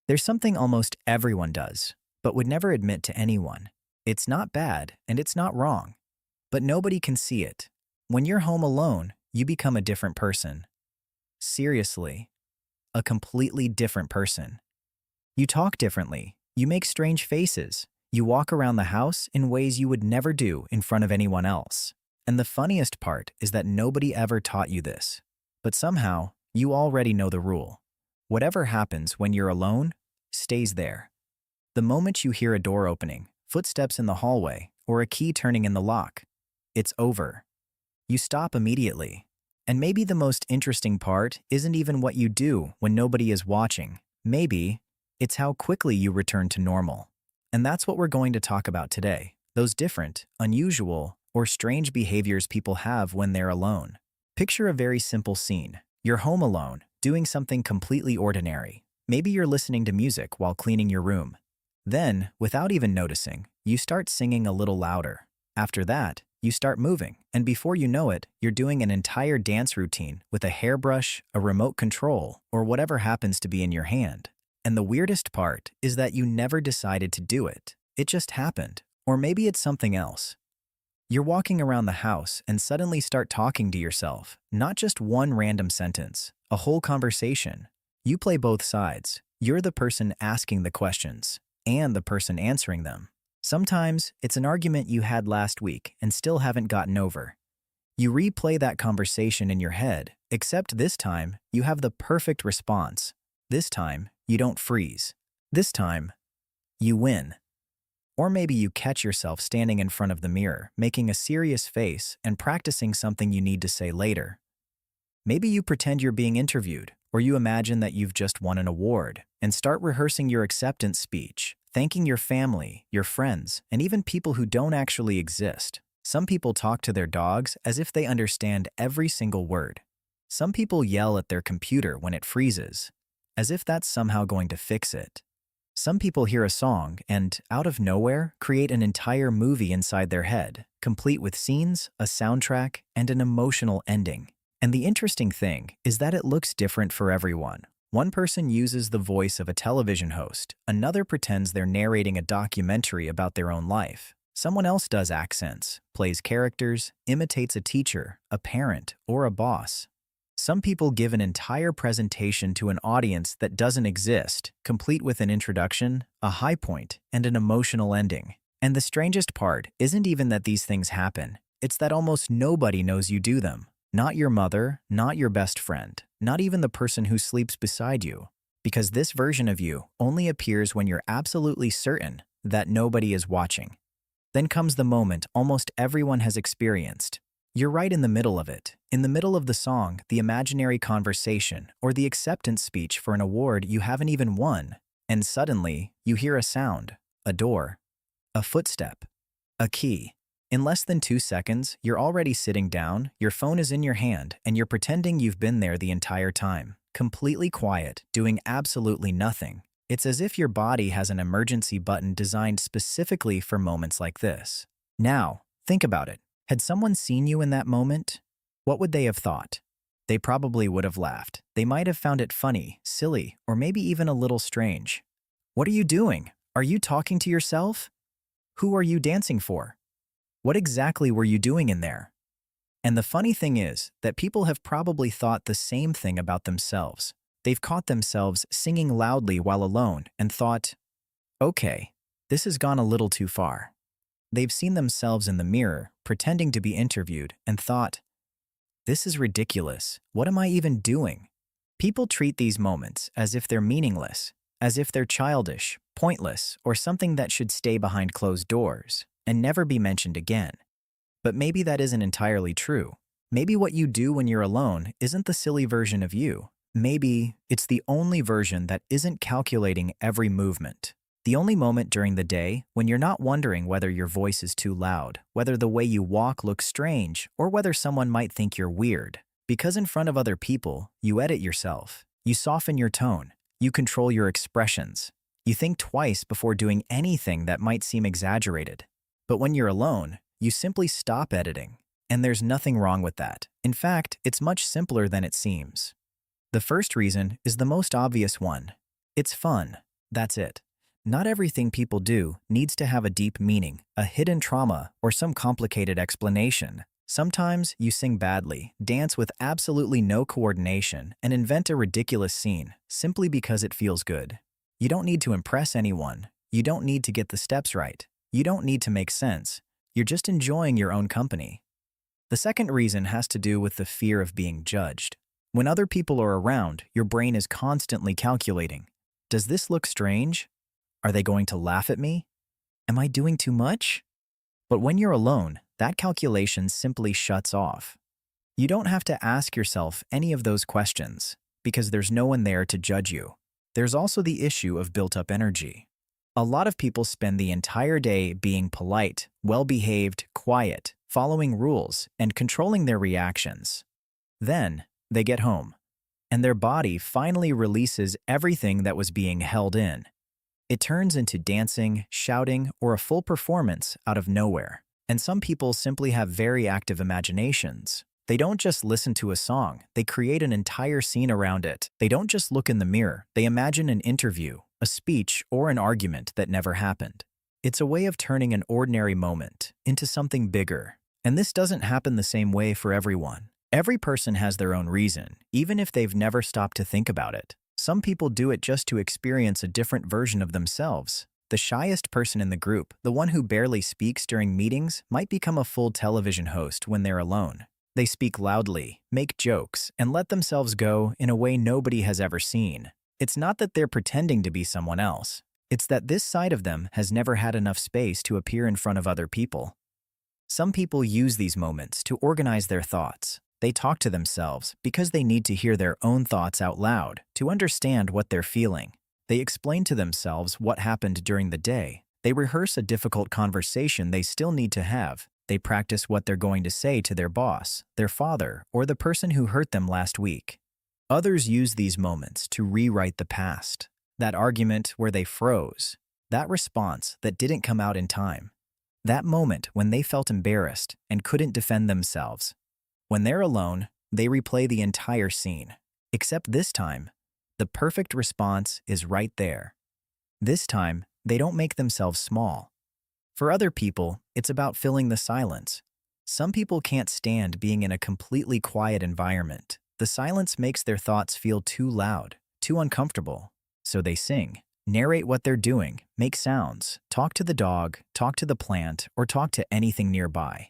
There's something almost everyone does, but would never admit to anyone. It's not bad and it's not wrong, but nobody can see it. When you're home alone, you become a different person. Seriously, a completely different person. You talk differently, you make strange faces, you walk around the house in ways you would never do in front of anyone else. And the funniest part is that nobody ever taught you this. But somehow, you already know the rule. Whatever happens when you're alone, stays there. The moment you hear a door opening, footsteps in the hallway, or a key turning in the lock, it's over. You stop immediately. And maybe the most interesting part isn't even what you do when nobody is watching. Maybe it's how quickly you return to normal. And that's what we're going to talk about today. Those different, unusual, or strange behaviors people have when they're alone. Picture a very simple scene. You're home alone, doing something completely ordinary. Maybe you're listening to music while cleaning your room. Then, without even noticing, you start singing a little louder. After that, you start moving, and before you know it, you're doing an entire dance routine with a hairbrush, a remote control, or whatever happens to be in your hand. And the weirdest part is that you never decided to do it. It just happened. Or maybe it's something else. You're walking around the house and suddenly start talking to yourself. Not just one random sentence, a whole conversation. You play both sides. You're the person asking the questions and the person answering them. Sometimes it's an argument you had last week and still haven't gotten over. You replay that conversation in your head, except this time you have the perfect response. This time, you don't freeze. This time, you win. Or maybe you catch yourself standing in front of the mirror, making a serious face and practicing something you need to say later. Maybe you pretend you're being interviewed, or you imagine that you've just won an award and start rehearsing your acceptance speech, thanking your family, your friends, and even people who don't actually exist. Some people talk to their dogs as if they understand every single word. Some people yell at their computer when it freezes, as if that's somehow going to fix it. Some people hear a song and, out of nowhere, create an entire movie inside their head, complete with scenes, a soundtrack, and an emotional ending. And the interesting thing is that it looks different for everyone. One person uses the voice of a television host, another pretends they're narrating a documentary about their own life. Someone else does accents, plays characters, imitates a teacher, a parent, or a boss. Some people give an entire presentation to an audience that doesn't exist, complete with an introduction, a high point, and an emotional ending. And the strangest part isn't even that these things happen. It's that almost nobody knows you do them. Not your mother, not your best friend, not even the person who sleeps beside you. Because this version of you only appears when you're absolutely certain that nobody is watching. Then comes the moment almost everyone has experienced. You're right in the middle of it. In the middle of the song, the imaginary conversation, or the acceptance speech for an award you haven't even won. And suddenly, you hear a sound, a door, a footstep, a key. In less than 2 seconds, you're already sitting down, your phone is in your hand, and you're pretending you've been there the entire time. Completely quiet, doing absolutely nothing. It's as if your body has an emergency button designed specifically for moments like this. Now, think about it. Had someone seen you in that moment? What would they have thought? They probably would have laughed. They might have found it funny, silly, or maybe even a little strange. What are you doing? Are you talking to yourself? Who are you dancing for? What exactly were you doing in there? And the funny thing is that people have probably thought the same thing about themselves. They've caught themselves singing loudly while alone and thought, okay, this has gone a little too far. They've seen themselves in the mirror, pretending to be interviewed, and thought, this is ridiculous. What am I even doing? People treat these moments as if they're meaningless, as if they're childish, pointless, or something that should stay behind closed doors and never be mentioned again. But maybe that isn't entirely true. Maybe what you do when you're alone isn't the silly version of you. Maybe it's the only version that isn't calculating every movement. The only moment during the day when you're not wondering whether your voice is too loud, whether the way you walk looks strange, or whether someone might think you're weird. Because in front of other people, you edit yourself. You soften your tone. You control your expressions. You think twice before doing anything that might seem exaggerated. But when you're alone, you simply stop editing. And there's nothing wrong with that. In fact, it's much simpler than it seems. The first reason is the most obvious one. It's fun. That's it. Not everything people do needs to have a deep meaning, a hidden trauma, or some complicated explanation. Sometimes you sing badly, dance with absolutely no coordination, and invent a ridiculous scene simply because it feels good. You don't need to impress anyone. You don't need to get the steps right. You don't need to make sense. You're just enjoying your own company. The second reason has to do with the fear of being judged. When other people are around, your brain is constantly calculating. Does this look strange? Are they going to laugh at me? Am I doing too much? But when you're alone, that calculation simply shuts off. You don't have to ask yourself any of those questions because there's no one there to judge you. There's also the issue of built-up energy. A lot of people spend the entire day being polite, well-behaved, quiet, following rules, and controlling their reactions. Then, they get home, and their body finally releases everything that was being held in. It turns into dancing, shouting, or a full performance out of nowhere. And some people simply have very active imaginations. They don't just listen to a song, they create an entire scene around it. They don't just look in the mirror, they imagine an interview, a speech, or an argument that never happened. It's a way of turning an ordinary moment into something bigger. And this doesn't happen the same way for everyone. Every person has their own reason, even if they've never stopped to think about it. Some people do it just to experience a different version of themselves. The shyest person in the group, the one who barely speaks during meetings, might become a full television host when they're alone. They speak loudly, make jokes, and let themselves go in a way nobody has ever seen. It's not that they're pretending to be someone else. It's that this side of them has never had enough space to appear in front of other people. Some people use these moments to organize their thoughts. They talk to themselves because they need to hear their own thoughts out loud to understand what they're feeling. They explain to themselves what happened during the day. They rehearse a difficult conversation they still need to have. They practice what they're going to say to their boss, their father, or the person who hurt them last week. Others use these moments to rewrite the past. That argument where they froze. That response that didn't come out in time. That moment when they felt embarrassed and couldn't defend themselves. When they're alone, they replay the entire scene. Except this time, the perfect response is right there. This time, they don't make themselves small. For other people, it's about filling the silence. Some people can't stand being in a completely quiet environment. The silence makes their thoughts feel too loud, too uncomfortable. So they sing, narrate what they're doing, make sounds, talk to the dog, talk to the plant, or talk to anything nearby.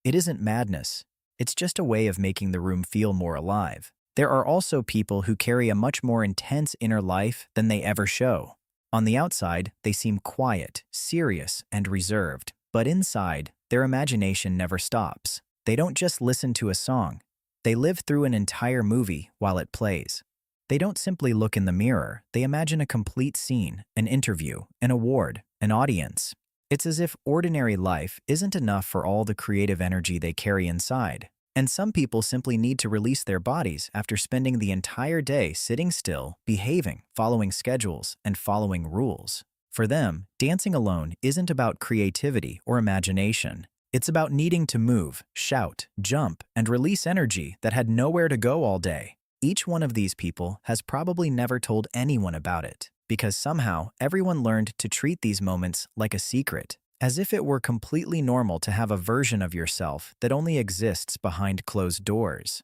It isn't madness. It's just a way of making the room feel more alive. There are also people who carry a much more intense inner life than they ever show. On the outside, they seem quiet, serious, and reserved. But inside, their imagination never stops. They don't just listen to a song. They live through an entire movie while it plays. They don't simply look in the mirror. They imagine a complete scene, an interview, an award, an audience. It's as if ordinary life isn't enough for all the creative energy they carry inside. And some people simply need to release their bodies after spending the entire day sitting still, behaving, following schedules, and following rules. For them, dancing alone isn't about creativity or imagination. It's about needing to move, shout, jump, and release energy that had nowhere to go all day. Each one of these people has probably never told anyone about it, because somehow everyone learned to treat these moments like a secret, as if it were completely normal to have a version of yourself that only exists behind closed doors.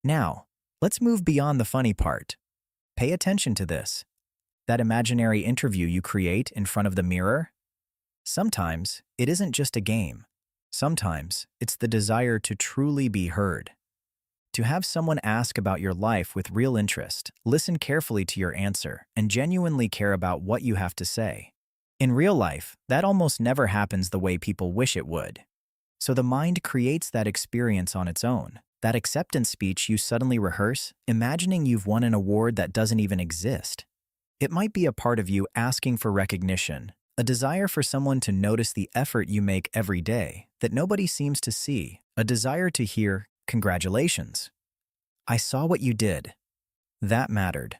Now, let's move beyond the funny part. Pay attention to this. That imaginary interview you create in front of the mirror? Sometimes it isn't just a game. Sometimes it's the desire to truly be heard. To have someone ask about your life with real interest, listen carefully to your answer, and genuinely care about what you have to say. In real life, that almost never happens the way people wish it would. So the mind creates that experience on its own. That acceptance speech you suddenly rehearse, imagining you've won an award that doesn't even exist. It might be a part of you asking for recognition, a desire for someone to notice the effort you make every day that nobody seems to see, a desire to hear, "Congratulations. I saw what you did. That mattered."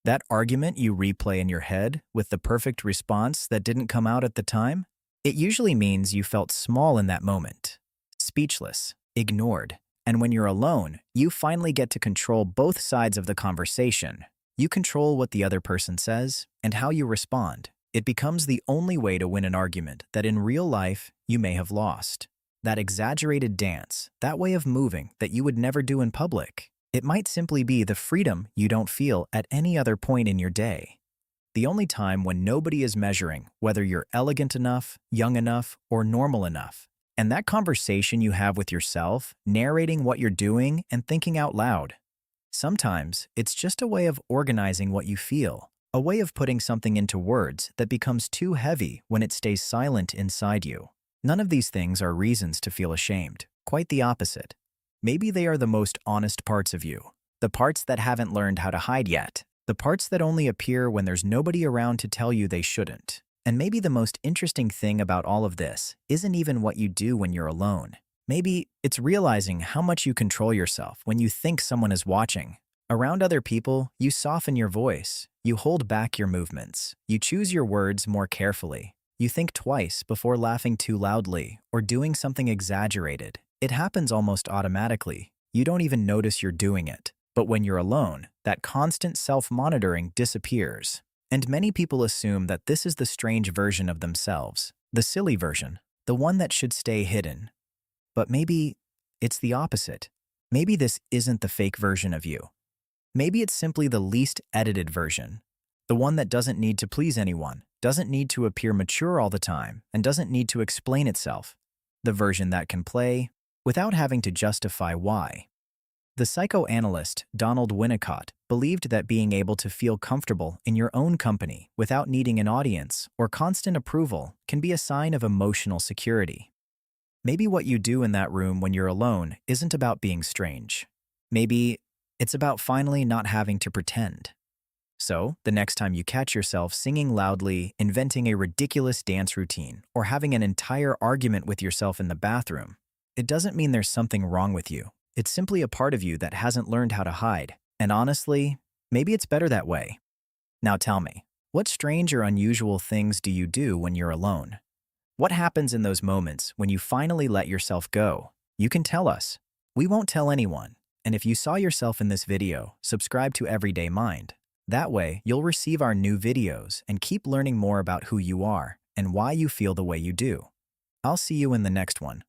That argument you replay in your head with the perfect response that didn't come out at the time? It usually means you felt small in that moment, speechless, ignored. And when you're alone, you finally get to control both sides of the conversation. You control what the other person says and how you respond. It becomes the only way to win an argument that in real life you may have lost. That exaggerated dance, that way of moving that you would never do in public, it might simply be the freedom you don't feel at any other point in your day. The only time when nobody is measuring whether you're elegant enough, young enough, or normal enough. And that conversation you have with yourself, narrating what you're doing and thinking out loud. Sometimes it's just a way of organizing what you feel, a way of putting something into words that becomes too heavy when it stays silent inside you. None of these things are reasons to feel ashamed. Quite the opposite. Maybe they are the most honest parts of you, the parts that haven't learned how to hide yet, the parts that only appear when there's nobody around to tell you they shouldn't. And maybe the most interesting thing about all of this isn't even what you do when you're alone. Maybe it's realizing how much you control yourself when you think someone is watching. Around other people, you soften your voice, you hold back your movements, you choose your words more carefully. You think twice before laughing too loudly or doing something exaggerated. It happens almost automatically. You don't even notice you're doing it. But when you're alone, that constant self-monitoring disappears. And many people assume that this is the strange version of themselves, the silly version, the one that should stay hidden. But maybe it's the opposite. Maybe this isn't the fake version of you. Maybe it's simply the least edited version, the one that doesn't need to please anyone, doesn't need to appear mature all the time, and doesn't need to explain itself. The version that can play without having to justify why. The psychoanalyst Donald Winnicott believed that being able to feel comfortable in your own company without needing an audience or constant approval can be a sign of emotional security. Maybe what you do in that room when you're alone isn't about being strange. Maybe it's about finally not having to pretend. So, the next time you catch yourself singing loudly, inventing a ridiculous dance routine, or having an entire argument with yourself in the bathroom, it doesn't mean there's something wrong with you. It's simply a part of you that hasn't learned how to hide. And honestly, maybe it's better that way. Now tell me, what strange or unusual things do you do when you're alone? What happens in those moments when you finally let yourself go? You can tell us. We won't tell anyone. And if you saw yourself in this video, subscribe to Everyday Mind. That way, you'll receive our new videos and keep learning more about who you are and why you feel the way you do. I'll see you in the next one.